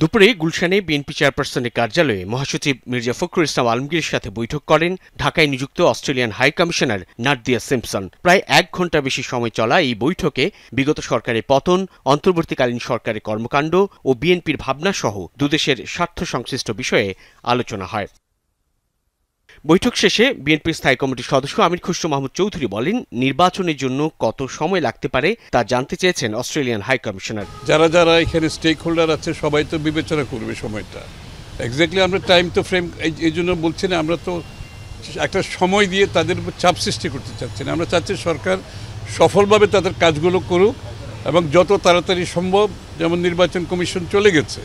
দুপুরে গুলশানে বিএনপি চেয়ারপারসনের কার্যালয়ে মহাসচিব মির্জা ফখরুল ইসলাম আলমগীরের সাথে বৈঠক করেন ঢাকায় নিযুক্ত Australian high commissioner Nadia Simpson. প্রায় 1 ঘণ্টা বেশি সময় চলা এই বৈঠকে বিগত সরকারের পতন, অন্তর্বর্তীকালীন সরকারের কর্মকাণ্ড ও বিএনপির ভাবনা সহ দুদেশের স্বার্থ সংশ্লিষ্ট বিষয়ে আলোচনা হয়। বৈঠক শেষে বিএনপির স্থায়ী কমিটির সদস্য আমির খুসরো মাহমুদ চৌধুরী বলেন, নির্বাচনের জন্য কত সময় লাগতে পারে তা জানতে চেয়েছেন অস্ট্রেলিয়ান হাই কমিশনার। যারা যারা এখানে স্টেক হোল্ডার আছে সবাই তো বিবেচনা করবে সময়টা। এক্স্যাক্টলি আমরা টাইম তো ফ্রেম এই জন্য বলছি না, আমরা তো একটা সময় দিয়ে তাদের উপর চাপ সৃষ্টি করতে চাচ্ছি না। আমরা চাচ্ছি সরকার সফলভাবে তাদের কাজগুলো করুক এবং যত তাড়াতাড়ি সম্ভব, যেমন নির্বাচন কমিশন চলে গেছে,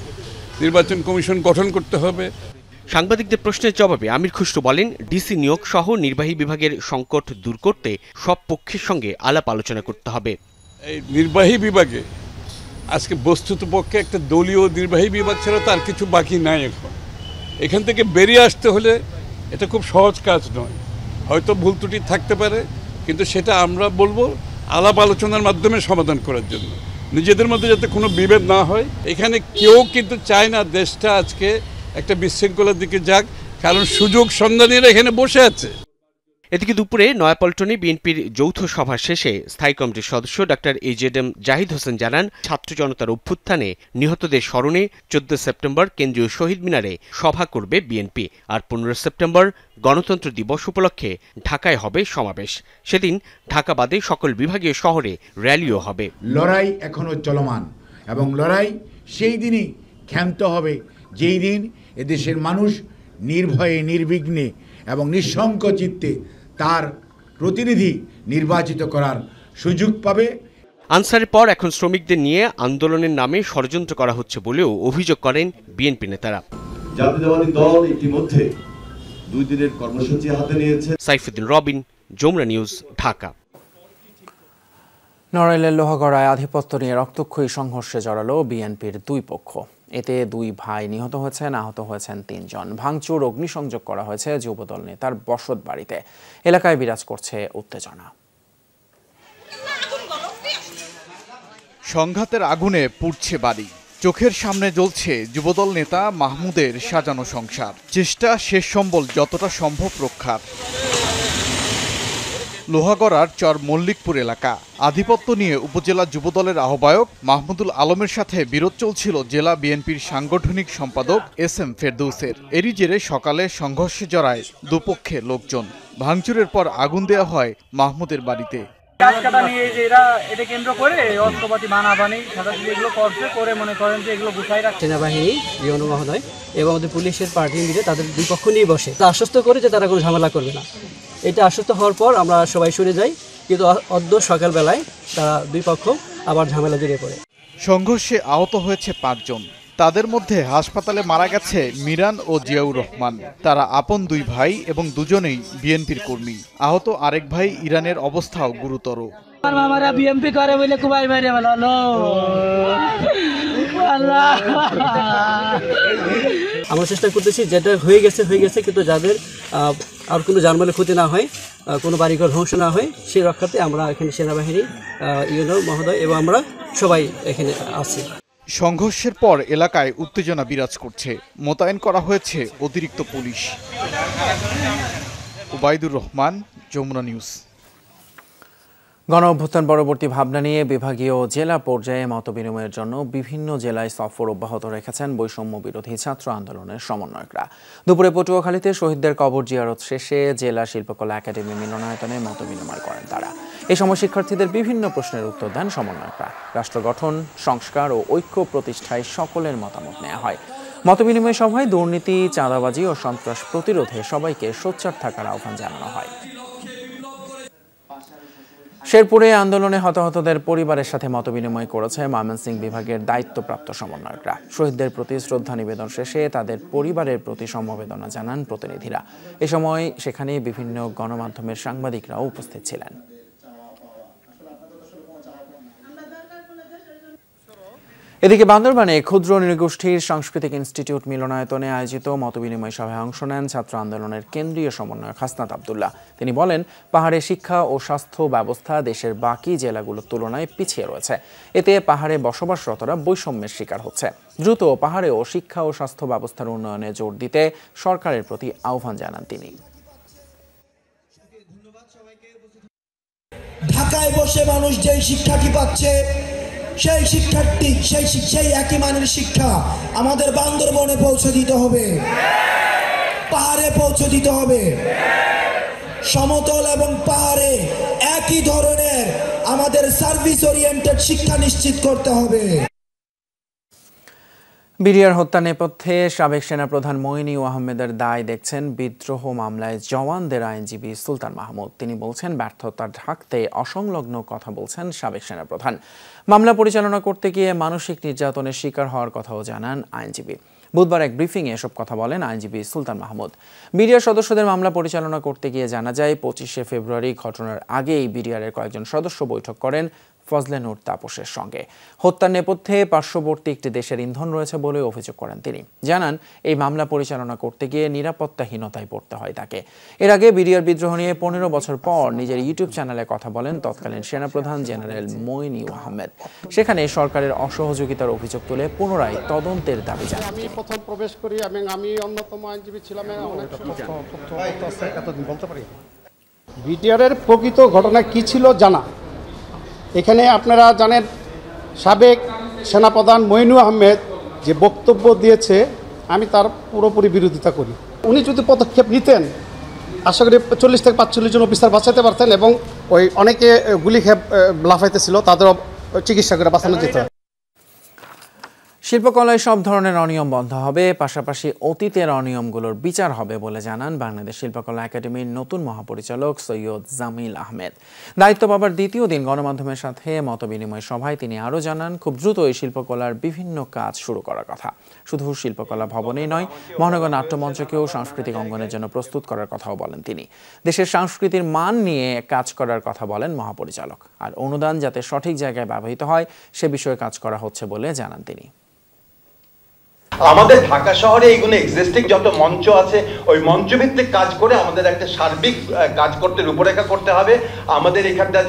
নির্বাচন কমিশন গঠন করতে হবে। সাংবাদিকদের প্রশ্নের জবাবে আমির খুসরো বলেন, ডিসি নিয়োগ সহ নির্বাহী বিভাগের সংকট দূর করতে সব পক্ষের সঙ্গে আলাপ আলোচনা করতে হবে। এই নির্বাহী বিভাগে আজকে বস্তুতপক্ষে একটা দলীয় নির্বাহী বিভাগ ছাড়া তার কিছু বাকি নাই। এখান থেকে বেরিয়ে আসতে হলে এটা খুব সহজ কাজ নয়, হয়তো ভুল ত্রুটি থাকতে পারে, কিন্তু সেটা আমরা বলবো আলাপ আলোচনার মাধ্যমে সমাধান করার জন্য, নিজেদের মধ্যে যাতে কোনো বিভেদ না হয়। এখানে কেউ কিন্তু চায় না দেশটা আজকে একটা বিশৃঙ্খলার দিকে যাক, কারণ সুযোগ সন্ধানীরা এখানে বসে আছে। এদিকে দুপুরে নয়াপল্টনে বিএনপির যৌথ সভা শেষে স্থায়ী কমিটির সদস্য ডাক্তার AJM জাহিদ হোসেন জানান, ছাত্র জনতার অভ্যুত্থানে নিহতদের স্মরণে 14 সেপ্টেম্বর কেন্দ্রীয় শহীদ মিনারে সভা করবে বিএনপি, আর 15 সেপ্টেম্বর গণতন্ত্র দিবস উপলক্ষে ঢাকায় হবে সমাবেশ। সেদিন ঢাকা বাদে সকল বিভাগীয় শহরে র্যালিও হবে। লড়াই এখনো চলমান এবং লড়াই সেই দিনই ক্ষান্ত হবে যেই দিন এদেশের মানুষ নির্ভয়ে নির্বিঘ্নে এবং নিঃশঙ্ক চিত্তে তার প্রতিনিধি নির্বাচিত করার সুযোগ পাবে। আনসারের পর এখন শ্রমিকদের নিয়ে আন্দোলনের নামে ষড়যন্ত্র করা হচ্ছে বলেও অভিযোগ করেন বিএনপি নেতারা। জাতীয়তাবাদী দল ইতিমধ্যে 2 দিনের কর্মসূচি হাতে নিয়েছে। সাইফুদ্দিন রবিন, যমুনা নিউজ, ঢাকা। নড়াইলের লোহাগড়ায় আধিপত্য নিয়ে রক্তক্ষয়ী সংঘর্ষে জড়ালো বিএনপির 2 পক্ষ। এতে 2 ভাই নিহত হয়েছেন, আহত হয়েছেন 3 জন। ভাঙচুর, অগ্নিসংযোগ করা হয়েছে যুবদল নেতার বসত বাড়িতে। এলাকায় বিরাজ করছে উত্তেজনা। সংঘাতের আগুনে পুড়ছে বাড়ি, চোখের সামনে জ্বলছে যুবদল নেতা মাহমুদের সাজানো সংসার। চেষ্টা শেষ সম্বল যতটা সম্ভব রক্ষার। লোহাগড়ার চর মল্লিকপুর এলাকা। আধিপত্য নিয়ে উপজেলা যুবদলের আহ্বায়ক মাহমুদুল আলমের সাথে বিরোধ চলছিল জেলা বিএনপির সাংগঠনিক সম্পাদক SM ফেরদৌসের। এরই জেরে সকালে সংঘর্ষে জড়ায় দুপক্ষের লোকজন। ভাঙচুরের পর আগুন দেওয়া হয় মাহমুদের বাড়িতে। সেনাবাহিনী জিওনো মহোদয় এবং আমাদের পুলিশের পার্টি মিলে তাদের 2 পক্ষ নিয়ে বসে আশ্বস্ত করে যে তারা কোনো ঝামেলা করবে না। এটা আশ্বস্ত হওয়ার পর আমরা সবাই সরে যাই, কিন্তু অদ্য সকালবেলায় তারা 2 পক্ষ আবার ঝামেলা জড়িয়ে পড়ে। সংঘর্ষে আহত হয়েছে 5 জন। তাদের মধ্যে হাসপাতালে মারা গেছে মিরান ও জিয়াউর রহমান। তারা আপন 2 ভাই এবং দুজনেই বিএনপির কর্মী। আহত আরেক ভাই ইরানের অবস্থাও গুরুতর। আমরা চেষ্টা করতেছি যেটা হয়ে গেছে, কিন্তু যাদের আর কোনো জানমালের ক্ষতি না হয়, কোনো বাড়িঘর ধ্বংস না হয়, সেই রক্ষার্থে আমরা এখানে সেনাবাহিনী, ইউনো মহোদয় এবং আমরা সবাই এখানে আছি। সংঘর্ষের পর এলাকায় উত্তেজনা বিরাজ করছে। মোতায়েন করা হয়েছে অতিরিক্ত পুলিশ। ওবায়দুর রহমান, যমুনা নিউজ। গণ অভ্যুত্থান পরবর্তী ভাবনা নিয়ে বিভাগীয় জেলা পর্যায়ে মতবিনিময়ের জন্য বিভিন্ন জেলায় সফর অব্যাহত রেখেছেন বৈষম্য বিরোধী ছাত্র আন্দোলনের সমন্বয়করা। দুপুরে পটুয়াখালীতে শহীদদের কবর জিয়ারত শেষে জেলা শিল্পকলা একাডেমি মিলনায়তনে মতবিনিময় করেন তারা। এই সময় শিক্ষার্থীদের বিভিন্ন প্রশ্নের উত্তর দেন সমন্বয়করা। রাষ্ট্র গঠন, সংস্কার ও ঐক্য প্রতিষ্ঠায় সকলের মতামত নেওয়া হয়। মতবিনিময় সভায় দুর্নীতি, চাঁদাবাজি ও সন্ত্রাস প্রতিরোধে সবাইকে সোচ্চার থাকার আহ্বান জানানো হয়। শেরপুরে আন্দোলনে হতাহতদের পরিবারের সাথে মতবিনিময় করেছে ময়মনসিংহ বিভাগের দায়িত্বপ্রাপ্ত সমন্বয়করা। শহীদদের প্রতি শ্রদ্ধা নিবেদন শেষে তাদের পরিবারের প্রতি সমবেদনা জানান প্রতিনিধিরা। এ সময় সেখানে বিভিন্ন গণমাধ্যমের সাংবাদিকরাও উপস্থিত ছিলেন। এদিকে বান্দরবানে ক্ষুদ্র নৃগোষ্ঠীর সাংস্কৃতিক ইনস্টিটিউট মিলনায়তনে আয়োজিত মতবিনিময় সভায় অংশ নেন ছাত্র আন্দোলনের কেন্দ্রীয় সমন্বয়ক হাসনাত আব্দুল্লাহ। তিনি বলেন, পাহাড়ে শিক্ষা ও স্বাস্থ্য ব্যবস্থা দেশের বাকি জেলাগুলোর তুলনায় পিছিয়ে রয়েছে। এতে পাহাড়ে বসবাসরতরা বৈষম্যের শিকার হচ্ছে। দ্রুত পাহাড়েও শিক্ষা ও স্বাস্থ্য ব্যবস্থার উন্নয়নে জোর দিতে সরকারের প্রতি আহ্বান জানান তিনি। ঢাকায় বসে মানুষ যেই শিক্ষাটি পাচ্ছে, সেই শিক্ষার্থী সেই একই মানের শিক্ষা আমাদের বান্দরবনে পৌঁছে দিতে হবে। পাহাড়ে পৌঁছে দিতে হবে। সমতল এবং পাহাড়ে একই ধরনের আমাদের সার্ভিস ওরিয়েন্টেড শিক্ষা নিশ্চিত করতে হবে। বিডিআর হত্যা নেপথ্যে সাবেক সেনাপ্রধান মইনুল আহমেদের দায় দেখছেন বিদ্রোহ মামলায় জওয়ানদের আইনজীবী সুলতান মাহমুদ। তিনি বলছেন ব্যর্থতা ঢাকতে অসংলগ্ন কথা বলছেন সাবেক সেনাপ্রধান। মামলা পরিচালনা করতে গিয়ে মানসিক নির্যাতনের শিকার হওয়ার কথাও জানান আইনজীবী। বুধবার এক ব্রিফিংয়ে এসব কথা বলেন আইনজীবী সুলতান মাহমুদ। বিডিআর সদস্যদের মামলা পরিচালনা করতে গিয়ে জানা যায় 25শে ফেব্রুয়ারি ঘটনার আগেই বিডিআরের কয়েকজন সদস্য বৈঠক করেন ফজলে নূর তাপসের সঙ্গে। হত্যার নেপথ্যে পার্শ্ববর্তী একটি দেশের ইন্ধন রয়েছে বলে অভিযোগ করেন তিনি। জানান এই মামলা পরিচালনা করতে গিয়ে নিরাপত্তাহীনতায় পড়তে হয় তাকে। এর আগে বিডিআর বিদ্রোহ নিয়ে 15 বছর পর নিজের ইউটিউব চ্যানেলে কথা বলেন তৎকালীন সেনাপ্রধান জেনারেল মইনুল আহমেদ। সেখানে সরকারের অসহযোগিতার অভিযোগ তুলে পুনরায় তদন্তের দাবি জানান। আমি প্রথম প্রবেশ করি এবং আমি অন্যতম আইনজীবী ছিলাম। বিডিআরের প্রকৃত ঘটনা কি ছিল জানা। এখানে আপনারা জানেন সাবেক সেনাপ্রধান মইনুল আহমেদ যে বক্তব্য দিয়েছে আমি তার পুরোপুরি বিরোধিতা করি। উনি যদি পদক্ষেপ নিতেন আশা করি 40 থেকে 45 জন অফিসার বাঁচাতে পারতেন এবং ওই অনেকে গুলি খেয়ে লাফাইতেছিল তাদের চিকিৎসা করে বাঁচানো যেত। শিল্পকলায় সব ধরনের অনিয়ম বন্ধ হবে, পাশাপাশি অতীতের অনিয়মগুলোর বিচার হবে বলে জানান বাংলাদেশ শিল্পকলা একাডেমির নতুন মহাপরিচালক সৈয়দ জামিল আহমেদ। দায়িত্ব পাবার দ্বিতীয় দিন গণমাধ্যমের সাথে মতবিনিময় সভায় তিনি আরও জানান খুব দ্রুত এই শিল্পকলার বিভিন্ন কাজ শুরু করার কথা। শুধু শিল্পকলা ভবনেই নয়, মহানগর নাট্যমঞ্চকেও সাংস্কৃতিক অঙ্গনের জন্য প্রস্তুত করার কথাও বলেন তিনি। দেশের সংস্কৃতির মান নিয়ে কাজ করার কথা বলেন মহাপরিচালক। আর অনুদান যাতে সঠিক জায়গায় ব্যবহৃত হয় সে বিষয়ে কাজ করা হচ্ছে বলে জানান তিনি। আমাদের ঢাকা শহরে এইগুলো এক্সিস্টিং যত মঞ্চ আছে ওই মঞ্চভিত্তিক কাজ করে আমাদের একটা সার্বিক কাজ করতে রূপরেখা করতে হবে। আমাদের এখানটা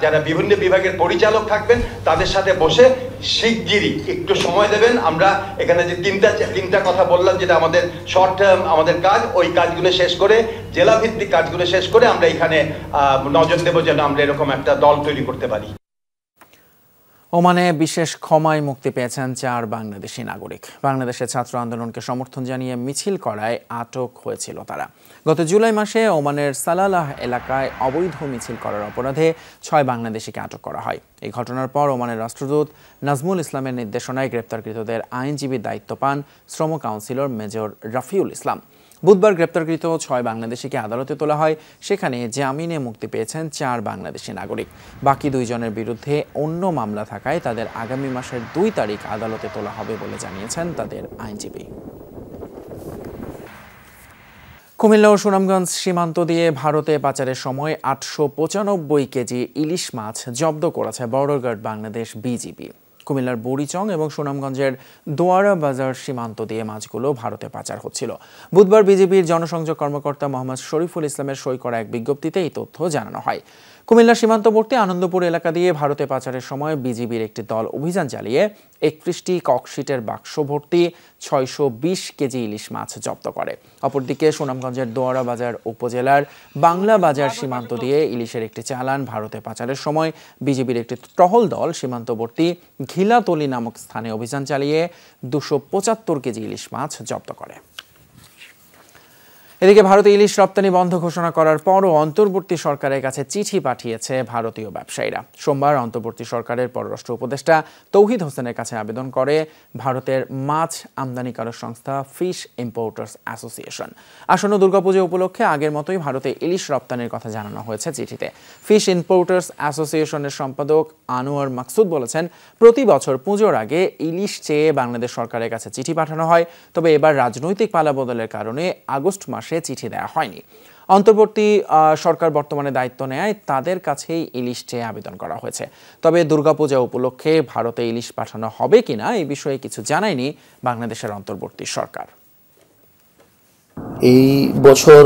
যারা বিভিন্ন বিভাগের পরিচালক থাকবেন তাদের সাথে বসে শিগগিরই একটু সময় দেবেন। আমরা এখানে যে তিনটা কথা বললাম যেটা আমাদের শর্ট টার্ম আমাদের কাজ, ওই কাজগুলো শেষ করে জেলা ভিত্তিক কাজগুলো শেষ করে আমরা এখানে নজর দেবো যেন আমরা এরকম একটা দল তৈরি করতে পারি। ওমানে বিশেষ ক্ষমায় মুক্তি পেয়েছেন 4 বাংলাদেশি নাগরিক। বাংলাদেশের ছাত্র আন্দোলনকে সমর্থন জানিয়ে মিছিল করায় আটক হয়েছিল তারা। গত জুলাই মাসে ওমানের সালালাহ এলাকায় অবৈধ মিছিল করার অপরাধে 6 বাংলাদেশিকে আটক করা হয়। এই ঘটনার পর ওমানের রাষ্ট্রদূত নাজমুল ইসলামের নির্দেশনায় গ্রেপ্তারকৃতদের আইনজীবীর দায়িত্ব পান শ্রম কাউন্সিলর মেজর রাফিউল ইসলাম। বুধবার গ্রেপ্তারকৃত 6 বাংলাদেশিকে আদালতে তোলা হয়। সেখানে জামিনে মুক্তি পেয়েছেন 4 বাংলাদেশি নাগরিক। বাকি 2 জনের বিরুদ্ধে অন্য মামলা থাকায় তাদের আগামী মাসের 2 তারিখ আদালতে তোলা হবে বলে জানিয়েছেন তাদের আইনজীবী। কুমিল্লা ও সুনামগঞ্জ সীমান্ত দিয়ে ভারতে পাচারের সময় 895 কেজি ইলিশ মাছ জব্দ করেছে বর্ডার গার্ড বাংলাদেশ বিজিবি। কুমিল্লার বুড়িচং এবং সুনামগঞ্জের দোয়ারা বাজার সীমান্ত দিয়ে মাছগুলো ভারতে পাচার হচ্ছিল। বুধবার বিজিবির জনসংযোগ কর্মকর্তা মোহাম্মদ শরীফুল ইসলামের সই করা এক বিজ্ঞপ্তিতে এই তথ্য জানানো হয়। কুমিল্লা সীমান্তবর্তী আনন্দপুর এলাকা দিয়ে ভারতে পাচারের সময় বিজিবির একটি দল অভিযান চালিয়ে 31টি ককশিটের বাক্স ভর্তি 620 কেজি ইলিশ মাছ জব্দ করে। অপরদিকে সুনামগঞ্জের দোয়ারা বাজার উপজেলার বাংলা বাজার সীমান্ত দিয়ে ইলিশের একটি চালান ভারতে পাচারের সময় বিজিবির একটি টহল দল সীমান্তবর্তী ঘিলাতলি নামক স্থানে অভিযান চালিয়ে 275 কেজি ইলিশ মাছ জব্দ করে। এদিকে ভারতে ইলিশ রপ্তানি বন্ধ ঘোষণা করার পরও অন্তর্বর্তী সরকারের কাছে চিঠি পাঠিয়েছে ভারতীয় ব্যবসায়ীরা। সোমবার অন্তর্বর্তী সরকারের পররাষ্ট্র উপদেষ্টা তৌহিদ হোসেনের কাছে আবেদন করে ভারতের মাছ আমদানিকারক সংস্থা ফিশ ইম্পোর্টার্স অ্যাসোসিয়েশন। আসন্ন দুর্গাপুজো উপলক্ষে আগের মতোই ভারতে ইলিশ রপ্তানির কথা জানানো হয়েছে চিঠিতে। ফিশ ইম্পোর্টার্স অ্যাসোসিয়েশনের সম্পাদক আনোয়ার মাকসুদ বলেছেন, প্রতি বছর পুজোর আগে ইলিশ চেয়ে বাংলাদেশ সরকারের কাছে চিঠি পাঠানো হয়, তবে এবার রাজনৈতিক পালাবদলের কারণে আগস্ট মাসে চিঠি দেওয়া হয়নি। অন্তর্বর্তী সরকার বর্তমানে দায়িত্ব নেয় তাদের কাছেই ইলিশ চেয়ে আবেদন করা হয়েছে। তবে দুর্গাপূজা উপলক্ষে ভারতে ইলিশ পাঠানো হবে কিনা এই বিষয়ে কিছু জানায়নি বাংলাদেশের অন্তর্বর্তী সরকার। এই বছর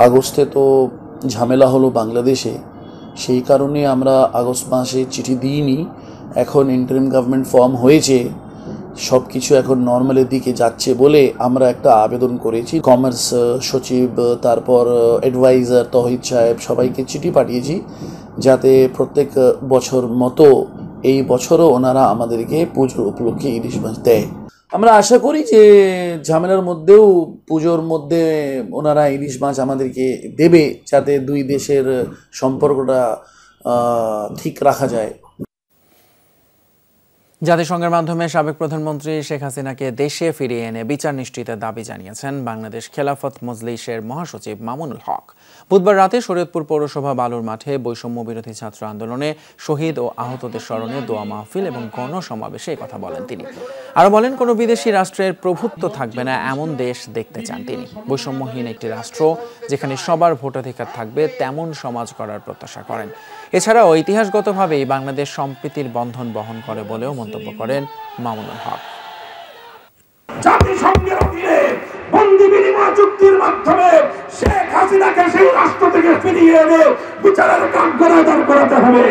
আগস্টে তো ঝামেলা হলো বাংলাদেশে, সেই কারণে আমরা আগস্ট মাসে চিঠি দিইনি। এখন ইন্টারিম গভর্নমেন্ট ফর্ম হয়েছে, সব কিছু এখন নর্মালের দিকে যাচ্ছে বলে আমরা একটা আবেদন করেছি। কমার্স সচিব, তারপর অ্যাডভাইজার তহিদ সাহেব সবাইকে চিঠি পাঠিয়েছি যাতে প্রত্যেক বছর মতো এই বছরও ওনারা আমাদেরকে পুজোর উপলক্ষে ইলিশ মাছ দেয়। আমরা আশা করি যে ঝামেলার মধ্যেও পুজোর মধ্যে ওনারা ইলিশ মাছ আমাদেরকে দেবে, যাতে দুই দেশের সম্পর্কটা ঠিক রাখা যায়। জাতিসংঘের মাধ্যমে সাবেক প্রধানমন্ত্রী শেখ হাসিনাকে দেশে ফিরিয়ে এনে বিচার নিশ্চিতের দাবি জানিয়েছেন বাংলাদেশ খেলাফত মজলিসের মহাসচিব মামুনুল হক। বুধবার রাতে শরীয়তপুর পৌরসভা বালুর মাঠে বৈষম্য বিরোধী ছাত্র আন্দোলনে শহীদ ও আহতদের স্মরণে দোয়া মাহফিল এবং গণসমাবেশে এই কথা বলেন তিনি। আরও বলেন, কোনো বিদেশি রাষ্ট্রের প্রভুত্ব থাকবে না এমন দেশ দেখতে চান তিনি। বৈষম্যহীন একটি রাষ্ট্র যেখানে সবার ভোটাধিকার থাকবে তেমন সমাজ গড়ার প্রত্যাশা করেন। এছাড়াও ইতিহাসগতভাবেই বাংলাদেশ সম্প্রীতির বন্ধন বহন করে বলেও মন্তব্য করেন মামুনুল হক। জাতিসংঘের অধীনে বন্দি বিনিময় চুক্তির মাধ্যমে শেখ হাসিনাকে সেই রাষ্ট্র থেকে ফিরিয়ে এনে বিচারের কাঠগড়ায় দাঁড় করাতে হবে।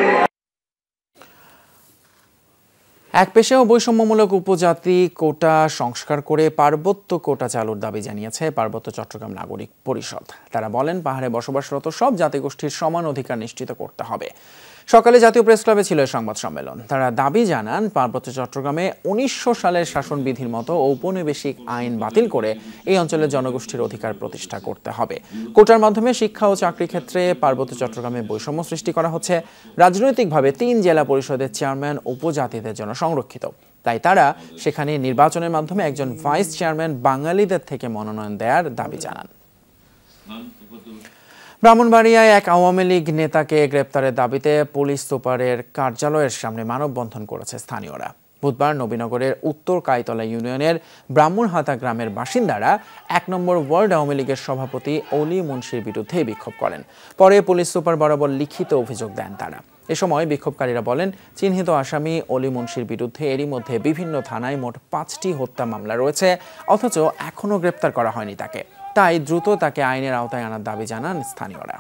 এক পেশায় বৈষম্যমূলক উপজাতি কোটা সংস্কার করে পার্বত্য কোটা চালুর দাবি জানিয়েছে পার্বত্য চট্টগ্রাম নাগরিক পরিষদ। তারা বলেন, পাহাড়ে বসবাসরত সব জাতিগোষ্ঠীর সমান অধিকার নিশ্চিত করতে হবে। সকালে জাতীয় প্রেস ক্লাবে ছিল সংবাদ সম্মেলন। তারা দাবি জানান, পার্বত্য চট্টগ্রামে 1900 সালের শাসনবিধির মতো ঔপনিবেশিক আইন বাতিল করে এই অঞ্চলের জনগোষ্ঠীর অধিকার প্রতিষ্ঠা করতে হবে। কোটার মাধ্যমে শিক্ষা ও চাকরি ক্ষেত্রে পার্বত্য চট্টগ্রামে বৈষম্য সৃষ্টি করা হচ্ছে। রাজনৈতিকভাবে 3 জেলা পরিষদের চেয়ারম্যান উপজাতিদের জন্য সংরক্ষিত, তাই তারা সেখানে নির্বাচনের মাধ্যমে একজন ভাইস চেয়ারম্যান বাঙালিদের থেকে মনোনয়ন দেওয়ার দাবি জানান। ব্রাহ্মণবাড়িয়ায় এক আওয়ামী লীগ নেতাকে গ্রেপ্তারের দাবিতে পুলিশ সুপারের কার্যালয়ের সামনে মানববন্ধন করেছে স্থানীয়রা। বুধবার নবীনগরের উত্তর কাইতলা ইউনিয়নের ব্রাহ্মণহাতা গ্রামের বাসিন্দারা 1 নম্বর ওয়ার্ড আওয়ামী লীগের সভাপতি অলি মুন্সির বিরুদ্ধে বিক্ষোভ করেন। পরে পুলিশ সুপার বরাবর লিখিত অভিযোগ দেন তারা। এ সময় বিক্ষোভকারীরা বলেন, চিহ্নিত আসামি অলি মুন্সির বিরুদ্ধে এরই মধ্যে বিভিন্ন থানায় মোট 5টি হত্যা মামলা রয়েছে, অথচ এখনও গ্রেপ্তার করা হয়নি তাকে। তাই দ্রুত তাকে আইনের আওতায় আনার দাবি জানান স্থানীয়রা।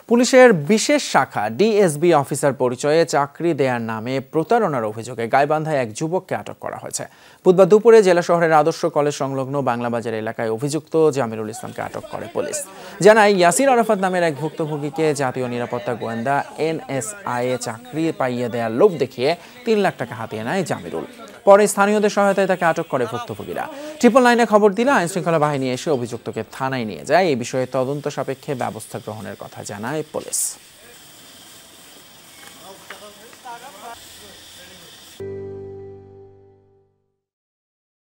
পুলিশের বিশেষ শাখা ডিএসবি অফিসার পরিচয়ে চাকরি দেওয়ার নামে প্রতারণার অভিযোগে গাইবান্ধায় এক যুবককে আটক করা হয়েছে। বুধবার দুপুরে জেলা শহরের আদর্শ কলেজ সংলগ্ন বাংলাবাজার এলাকায় অভিযুক্ত জামিরুল ইসলামকে আটক করে পুলিশ। জানায়, ইয়াসির আরাফাত নামের এক ভুক্তভোগীকে জাতীয় নিরাপত্তা গোয়েন্দা NSI এ চাকরি পাইয়ে দেওয়ার লোভ দেখিয়ে 3 লাখ টাকা হাতিয়ে নেয় জামিরুল। পরে স্থানীয়দের সহায়তায় তাকে আটক করে ভুক্তভোগীরা। 999 খবর দিলে আইনশৃঙ্খলা বাহিনী এসে অভিযুক্তকে থানায় নিয়ে যায়। এই বিষয়ে তদন্ত সাপেক্ষে ব্যবস্থা গ্রহণের কথা জানায় পুলিশ।